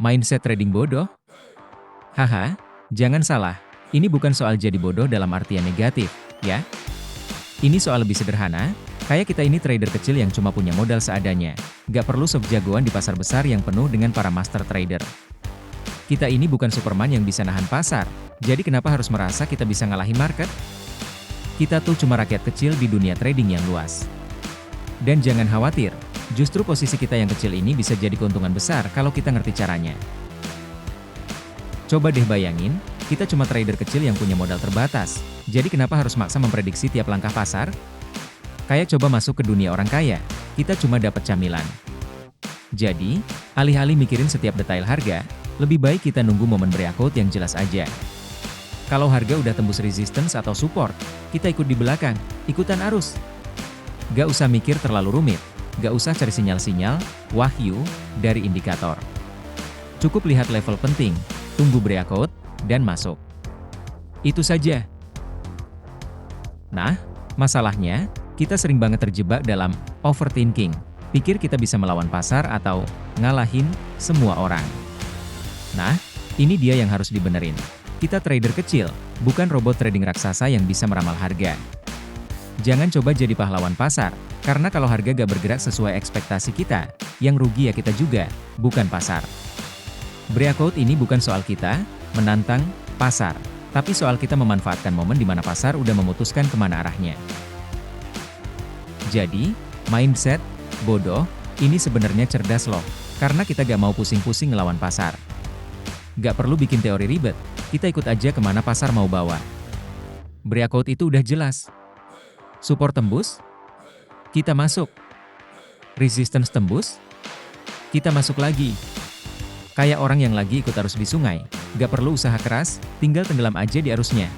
Mindset trading bodoh? Haha, jangan salah. Ini bukan soal jadi bodoh dalam artian negatif, ya. Ini soal lebih sederhana, kayak kita ini trader kecil yang cuma punya modal seadanya. Gak perlu sok jagoan di pasar besar yang penuh dengan para master trader. Kita ini bukan Superman yang bisa nahan pasar, jadi kenapa harus merasa kita bisa ngalahin market? Kita tuh cuma rakyat kecil di dunia trading yang luas. Dan jangan khawatir, justru posisi kita yang kecil ini bisa jadi keuntungan besar kalau kita ngerti caranya. Coba deh bayangin, kita cuma trader kecil yang punya modal terbatas, jadi kenapa harus maksa memprediksi tiap langkah pasar? Kayak coba masuk ke dunia orang kaya, kita cuma dapat camilan. Jadi, alih-alih mikirin setiap detail harga, lebih baik kita nunggu momen breakout yang jelas aja. Kalau harga udah tembus resistance atau support, kita ikut di belakang, ikutan arus. Gak usah mikir terlalu rumit, gak usah cari sinyal-sinyal, wahyu, dari indikator. Cukup lihat level penting, tunggu breakout, dan masuk. Itu saja. Nah, masalahnya, kita sering banget terjebak dalam overthinking. Pikir kita bisa melawan pasar atau ngalahin semua orang. Nah, ini dia yang harus dibenerin. Kita trader kecil, bukan robot trading raksasa yang bisa meramal harga. Jangan coba jadi pahlawan pasar, karena kalau harga gak bergerak sesuai ekspektasi kita, yang rugi ya kita juga, bukan pasar. Breakout ini bukan soal kita menantang pasar, tapi soal kita memanfaatkan momen di mana pasar udah memutuskan kemana arahnya. Jadi, mindset bodoh ini sebenarnya cerdas loh, karena kita gak mau pusing-pusing ngelawan pasar. Gak perlu bikin teori ribet, kita ikut aja kemana pasar mau bawa. Breakout itu udah jelas. Support tembus, kita masuk. Resistance tembus, kita masuk lagi. Kayak orang yang lagi ikut arus di sungai, gak perlu usaha keras, tinggal tenggelam aja di arusnya.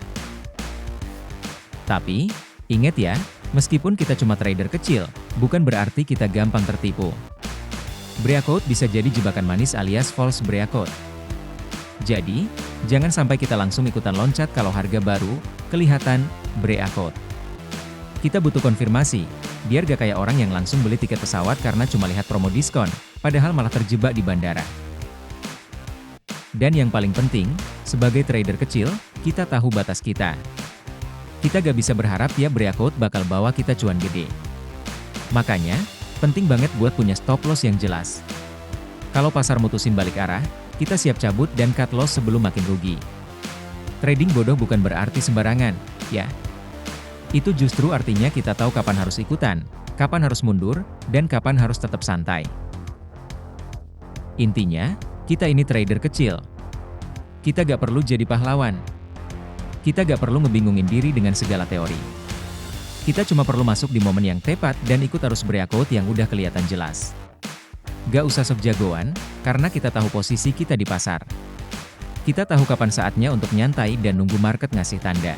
Tapi, ingat ya, meskipun kita cuma trader kecil, bukan berarti kita gampang tertipu. Breakout bisa jadi jebakan manis alias false breakout. Jadi, jangan sampai kita langsung ikutan loncat kalau harga baru kelihatan breakout. Kita butuh konfirmasi, biar gak kayak orang yang langsung beli tiket pesawat karena cuma lihat promo diskon, padahal malah terjebak di bandara. Dan yang paling penting, sebagai trader kecil, kita tahu batas kita. Kita gak bisa berharap tiap breakout bakal bawa kita cuan gede. Makanya, penting banget buat punya stop loss yang jelas. Kalau pasar mutusin balik arah, kita siap cabut dan cut loss sebelum makin rugi. Trading bodoh bukan berarti sembarangan, ya. Itu justru artinya kita tahu kapan harus ikutan, kapan harus mundur, dan kapan harus tetap santai. Intinya, kita ini trader kecil. Kita gak perlu jadi pahlawan. Kita gak perlu ngebingungin diri dengan segala teori. Kita cuma perlu masuk di momen yang tepat dan ikut arus breakout yang udah kelihatan jelas. Gak usah sok jagoan, karena kita tahu posisi kita di pasar. Kita tahu kapan saatnya untuk nyantai dan nunggu market ngasih tanda.